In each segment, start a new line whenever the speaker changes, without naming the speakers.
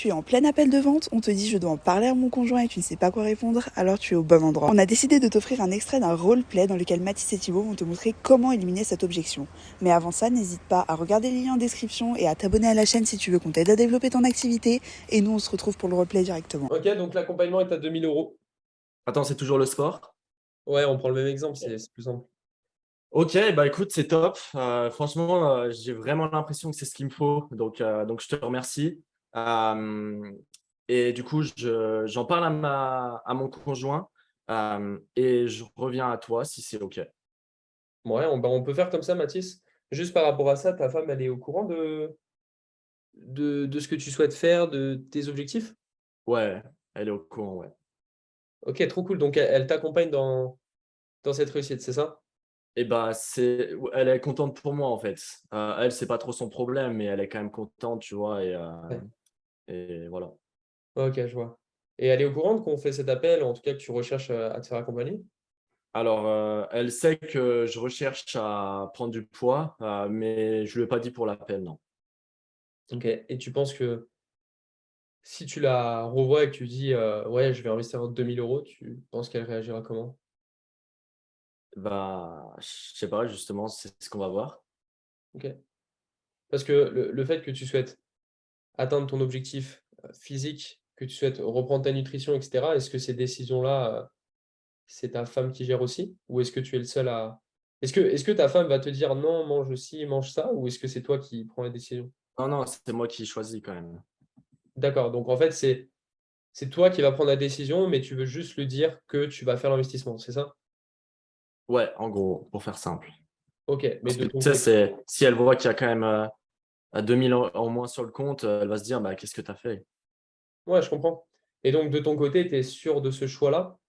tu es en plein appel de vente, on te dit je dois en parler à mon conjoint et tu ne sais pas quoi répondre, alors tu es au bon endroit. On a décidé de t'offrir un extrait d'un roleplay dans lequel Mathis et Thibaut vont te montrer comment éliminer cette objection. Mais avant ça, n'hésite pas à regarder les liens en description et à t'abonner à la chaîne si tu veux qu'on t'aide à développer ton activité. Et nous, on se retrouve pour le roleplay directement.
Ok, donc l'accompagnement est à 2 000 euros.
Attends, c'est toujours le sport?
Ouais, on prend le même exemple, c'est plus simple.
Ok, bah écoute, c'est top. Franchement, j'ai vraiment l'impression que c'est ce qu'il me faut. Donc je te remercie. Euh, et du coup, j'en parle à mon conjoint et je reviens à toi si c'est ok.
Ouais, on peut faire comme ça, Mathis. Juste par rapport à ça, ta femme, elle est au courant de ce que tu souhaites faire, de tes objectifs?
Ouais, elle est au courant, ouais.
Ok, trop cool. Donc, elle t'accompagne dans cette réussite, c'est ça?
Et bah, elle est contente pour moi en fait. Elle, c'est pas trop son problème, mais elle est quand même contente, tu vois.
Ouais.
Et voilà.
Ok, je vois. Et elle est au courant qu'on fait cet appel, en tout cas que tu recherches à te faire accompagner?
Alors, elle sait que je recherche à prendre du poids, mais je lui ai pas dit pour l'appel, non.
Ok. Et tu penses que si tu la revois et que tu dis ouais, je vais investir 2 000 euros, tu penses qu'elle réagira comment?
Bah, je sais pas, justement, c'est ce qu'on va voir.
Ok. Parce que le fait que tu souhaites atteindre ton objectif physique, que tu souhaites reprendre ta nutrition, et cetera, est-ce que ces décisions-là, c'est ta femme qui gère aussi? Ou est-ce que tu es le seul à est-ce que ta femme va te dire: «Non, mange ci, mange ça» ou est-ce que c'est toi qui prends la décision?
Non, non, c'est moi qui choisis quand même.
D'accord, donc en fait, c'est toi qui vas prendre la décision, mais tu veux juste lui dire que tu vas faire l'investissement, c'est ça?
Ouais, en gros, pour faire simple.
OK, mais
Parce
de
que tu
ton
sais,
côté
si elle voit qu'il y a quand même 2000 en moins sur le compte, elle va se dire, bah, qu'est-ce que tu as fait?
ouais, je comprends. Et donc de ton côté, tu es sûr de ce choix-là?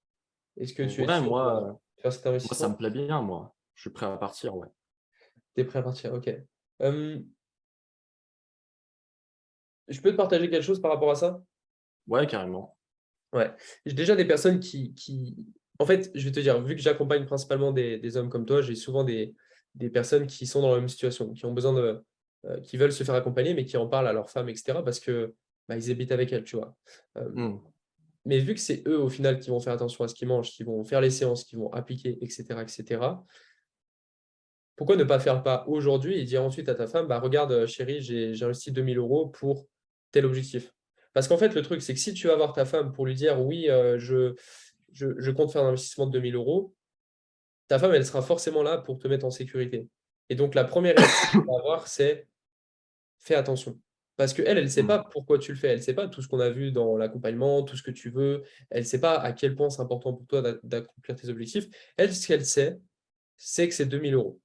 Est-ce que tu es
Ouais,
sûr de faire cet
moi, ça me
investissement?
plaît bien, moi. Je suis prêt à partir, ouais.
Tu es prêt à partir, OK. Je peux te partager quelque chose par rapport à ça?
Ouais, carrément.
Ouais. J'ai déjà des personnes qui en fait, je vais te dire, vu que j'accompagne principalement des hommes comme toi, j'ai souvent des personnes qui sont dans la même situation, qui ont besoin qui veulent se faire accompagner, mais qui en parlent à leur femme et cetera parce que, bah, ils habitent avec elles, tu vois?
Mmh.
Mais vu que c'est eux, au final, qui vont faire attention à ce qu'ils mangent, qui vont faire les séances, qui vont appliquer et cetera, pourquoi ne pas faire le pas aujourd'hui et dire ensuite à ta femme: «Bah, regarde, chérie, j'ai investi 2 000 euros pour tel objectif». Parce qu'en fait, le truc, c'est que si tu vas voir ta femme pour lui dire: «Oui, je compte faire un investissement de 2 000 euros», ta femme, elle sera forcément là pour te mettre en sécurité. Et donc la première réaction qu'elle va avoir, c'est: «Fais attention». Parce qu'elle, elle ne sait
Mmh.
pas pourquoi tu le fais. Elle ne sait pas tout ce qu'on a vu dans l'accompagnement, tout ce que tu veux. Elle ne sait pas à quel point c'est important pour toi d'accomplir tes objectifs. Elle, ce qu'elle sait, c'est que c'est 2 000 euros.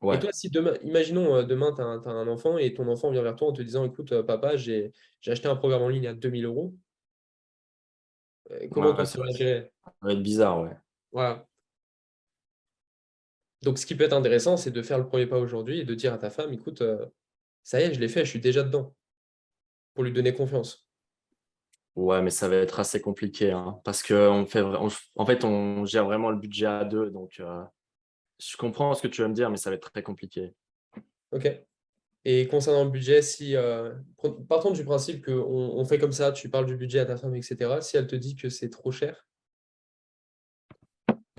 Et
Ouais.
toi, si demain imaginons, demain, tu as un enfant et ton enfant vient vers toi en te disant: «Écoute, papa, j'ai acheté un programme en ligne à 2 000 euros». Comment
Ouais,
toi tu
c'est vrai,
réagirais?
ça va être bizarre, ouais.
Voilà. Donc ce qui peut être intéressant, c'est de faire le premier pas aujourd'hui et de dire à ta femme: «Écoute, ça y est, je l'ai fait, je suis déjà dedans», pour lui donner confiance.
Ouais, mais ça va être assez compliqué, hein, parce qu'on fait vr en fait, on gère vraiment le budget à 2, donc je comprends ce que tu veux me dire, mais ça va être très compliqué.
OK. Et concernant le budget, si, partons du principe qu'on on fait comme ça, tu parles du budget à ta femme et cetera. Si elle te dit que c'est trop cher,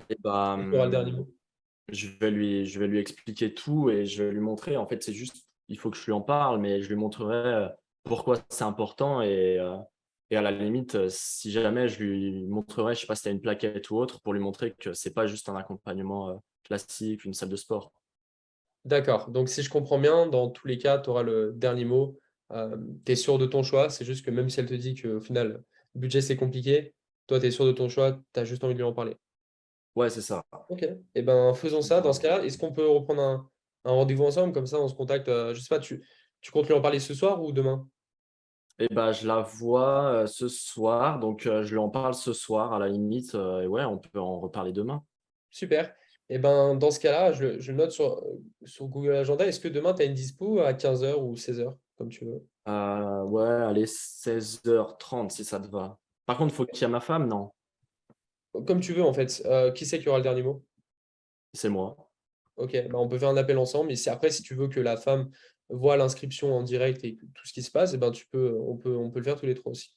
Et bah,
qui aura le dernier mot?
je vais lui expliquer tout et je vais lui montrer. En fait, c'est juste, il faut que je lui en parle, mais je lui montrerai, pourquoi c'est important et à la limite, si jamais je lui montrerai, je sais pas si tu as une plaquette ou autre, pour lui montrer que c'est pas juste un accompagnement, classique, une salle de sport.
D'accord, donc si je comprends bien, dans tous les cas, tu auras le dernier mot. Tu es sûr de ton choix, c'est juste que même si elle te dit qu'au final, le budget, c'est compliqué, toi, tu es sûr de ton choix, tu as juste envie de lui en parler.
Ouais, c'est ça.
OK, et ben, faisons ça. Dans ce cas-là, est-ce qu'on peut reprendre un rendez-vous ensemble? Comme ça, on se contacte, je sais pas, tu comptes lui en parler ce soir ou demain?
Et bah, je la vois, ce soir, donc je lui en parle ce soir à la limite, et ouais, on peut en reparler demain.
Super. Et ben, dans ce cas-là, je le note sur Google Agenda. Est-ce que demain, tu as une dispo à 15 heures ou 16 heures, comme tu veux?
Ouais, allez, 16h30 si ça te va. Par contre, faut qu'il y ait ma femme, non?
Comme tu veux, en fait. Qui c'est qui aura le dernier mot?
C'est moi.
OK, bah, on peut faire un appel ensemble et si après, si tu veux que la femme, voit l'inscription en direct et tout ce qui se passe, eh ben, on peut le faire tous les trois aussi.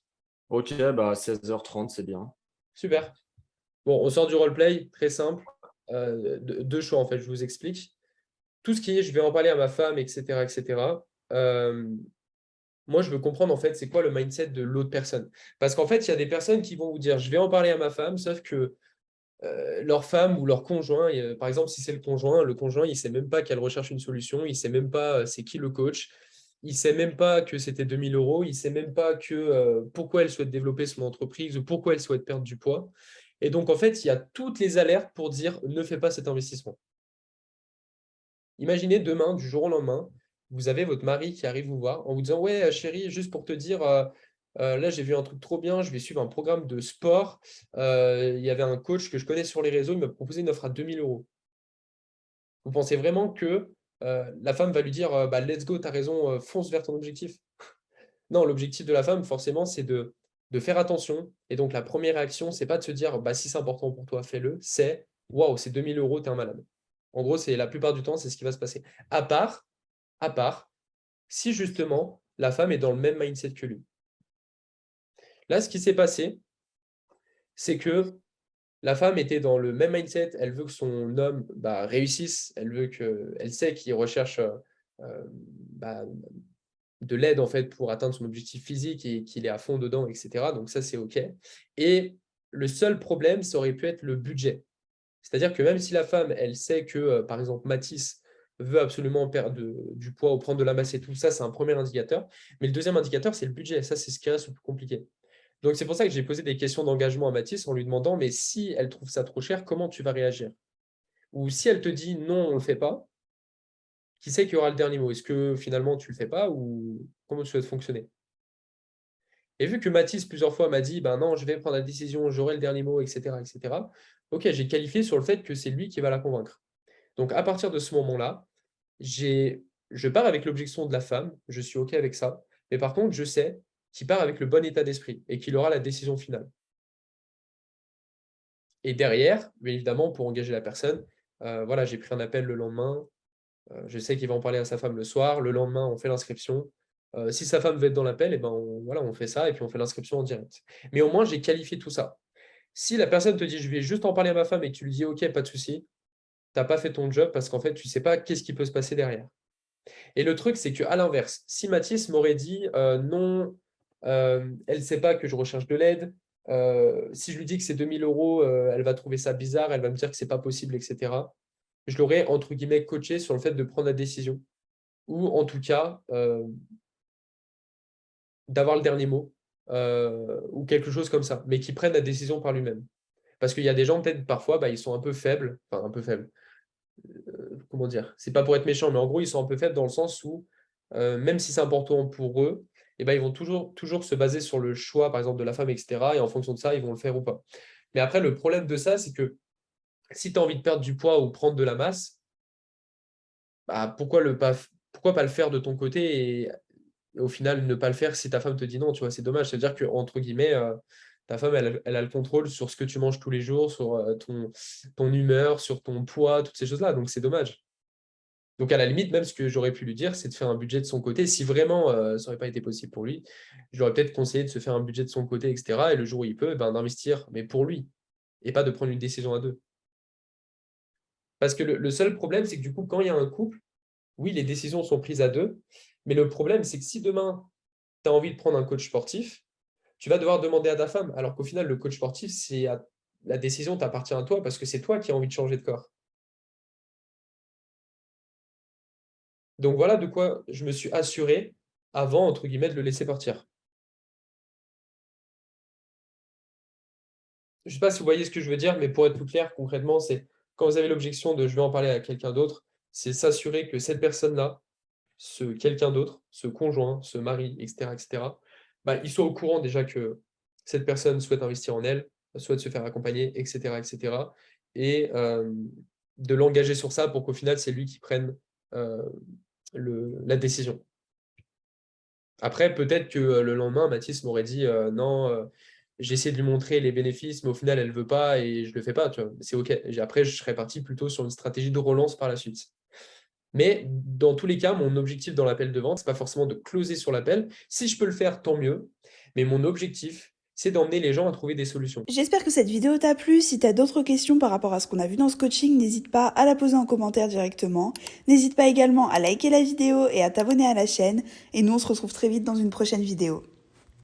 Ok, bah 16h30, c'est bien.
Super. Bon, on sort du roleplay, très simple. Deux choix, en fait, je vous explique. Tout ce qui est, je vais en parler à ma femme, etc., etc. Moi, je veux comprendre, en fait, c'est quoi le mindset de l'autre personne. Parce qu'en fait, il y a des personnes qui vont vous dire, je vais en parler à ma femme, sauf que leur femme ou leur conjoint, par exemple, si c'est le conjoint, il ne sait même pas qu'elle recherche une solution, il ne sait même pas c'est qui le coach, il ne sait même pas que c'était 2 000 €, il ne sait même pas pourquoi elle souhaite développer son entreprise ou pourquoi elle souhaite perdre du poids. Et donc, en fait, il y a toutes les alertes pour dire ne fais pas cet investissement. Imaginez demain, du jour au lendemain, vous avez votre mari qui arrive vous voir en vous disant ouais, chérie, juste pour te dire, là j'ai vu un truc trop bien, je vais suivre un programme de sport. Il y avait un coach que je connais sur les réseaux, il m'a proposé une offre à 2 000 €. Vous pensez vraiment que la femme va lui dire bah, let's go, t'as raison, fonce vers ton objectif? Non, l'objectif de la femme, forcément, c'est de faire attention. Et donc, la première réaction, c'est pas de se dire bah, si c'est important pour toi, fais-le. C'est waouh, c'est 2 000 €, t'es un malade. En gros, c'est la plupart du temps, c'est ce qui va se passer. À part, si justement la femme est dans le même mindset que lui. Là, ce qui s'est passé, c'est que la femme était dans le même mindset. Elle veut que son homme bah, réussisse. Elle sait qu'il recherche bah, de l'aide en fait pour atteindre son objectif physique et qu'il est à fond dedans, etc. Donc ça, c'est OK. Et le seul problème, ça aurait pu être le budget. C'est-à-dire que même si la femme, elle sait que, par exemple, Mathis veut absolument perdre du poids ou prendre de la masse et tout, ça, c'est un premier indicateur. Mais le deuxième indicateur, c'est le budget. Ça, c'est ce qui reste le plus compliqué. Donc, c'est pour ça que j'ai posé des questions d'engagement à Mathis en lui demandant, mais si elle trouve ça trop cher, comment tu vas réagir? Ou si elle te dit non, on ne le fait pas, qui c'est qui aura le dernier mot? Est-ce que finalement tu ne le fais pas ou comment tu souhaites fonctionner? Et vu que Mathis, plusieurs fois, m'a dit ben non, je vais prendre la décision, j'aurai le dernier mot, etc., etc., ok, j'ai qualifié sur le fait que c'est lui qui va la convaincre. Donc, à partir de ce moment-là, je pars avec l'objection de la femme, je suis OK avec ça. Mais par contre, je sais qu'il part avec le bon état d'esprit et qu'il aura la décision finale. Et derrière, bien évidemment, pour engager la personne, voilà, j'ai pris un appel le lendemain. Je sais qu'il va en parler à sa femme le soir. Le lendemain, on fait l'inscription. Si sa femme veut être dans l'appel, eh ben voilà, on fait ça et puis on fait l'inscription en direct. Mais au moins, j'ai qualifié tout ça. Si la personne te dit je vais juste en parler à ma femme et que tu lui dis OK, pas de souci, tu n'as pas fait ton job parce qu'en fait, tu ne sais pas qu'est-ce qui peut se passer derrière. Et le truc, c'est qu'à l'inverse, si Mathis m'aurait dit non, elle ne sait pas que je recherche de l'aide, si je lui dis que c'est 2 000 €, elle va trouver ça bizarre, elle va me dire que c'est pas possible, etc. Je l'aurais, entre guillemets, coaché sur le fait de prendre la décision. Ou en tout cas, d'avoir le dernier mot, ou quelque chose comme ça, mais qui prenne la décision par lui-même. Parce qu'il y a des gens, peut-être, parfois, bah, ils sont un peu faibles, enfin un peu faibles, comment dire? C'est pas pour être méchant, mais en gros, ils sont un peu faibles dans le sens où, même si c'est important pour eux, et ben, ils vont toujours se baser sur le choix, par exemple, de la femme, etc. Et en fonction de ça, ils vont le faire ou pas. Mais après, le problème de ça, c'est que si tu as envie de perdre du poids ou prendre de la masse, bah, pourquoi pas le faire de ton côté et au final ne pas le faire si ta femme te dit non, tu vois, c'est dommage. C'est-à-dire que, entre guillemets, ta femme, elle a le contrôle sur ce que tu manges tous les jours, sur ton humeur, sur ton poids, toutes ces choses-là. Donc, c'est dommage. Donc, à la limite, même ce que j'aurais pu lui dire, c'est de faire un budget de son côté. Si vraiment ça n'aurait pas été possible pour lui, je lui aurais peut-être conseillé de se faire un budget de son côté, etc. Et le jour où il peut, ben, d'investir, mais pour lui, et pas de prendre une décision à deux. Parce que le seul problème, c'est que du coup, quand il y a un couple, oui, les décisions sont prises à deux, mais le problème, c'est que si demain, tu as envie de prendre un coach sportif, tu vas devoir demander à ta femme, alors qu'au final, le coach sportif, la décision t'appartient à toi parce que c'est toi qui as envie de changer de corps. Donc voilà de quoi je me suis assuré avant, entre guillemets, de le laisser partir. Je ne sais pas si vous voyez ce que je veux dire, mais pour être plus clair, concrètement, c'est quand vous avez l'objection de je vais en parler à quelqu'un d'autre, c'est s'assurer que cette personne-là, ce quelqu'un d'autre, ce conjoint, ce mari, etc., etc., bah, il soit au courant déjà que cette personne souhaite investir en elle, souhaite se faire accompagner, etc., etc., et de l'engager sur ça pour qu'au final, c'est lui qui prenne euh, la décision. Après, peut-être que le lendemain, Mathis m'aurait dit non, j'ai essayé de lui montrer les bénéfices, mais au final, elle ne veut pas et je ne le fais pas. Tu vois. C'est OK. Après, je serais parti plutôt sur une stratégie de relance par la suite. Mais dans tous les cas, mon objectif dans l'appel de vente, c'est pas forcément de closer sur l'appel. Si je peux le faire, tant mieux. Mais mon objectif, c'est d'emmener les gens à trouver des solutions.
J'espère que cette vidéo t'a plu. Si t'as d'autres questions par rapport à ce qu'on a vu dans ce coaching, n'hésite pas à la poser en commentaire directement. N'hésite pas également à liker la vidéo et à t'abonner à la chaîne. Et nous, on se retrouve très vite dans une prochaine vidéo.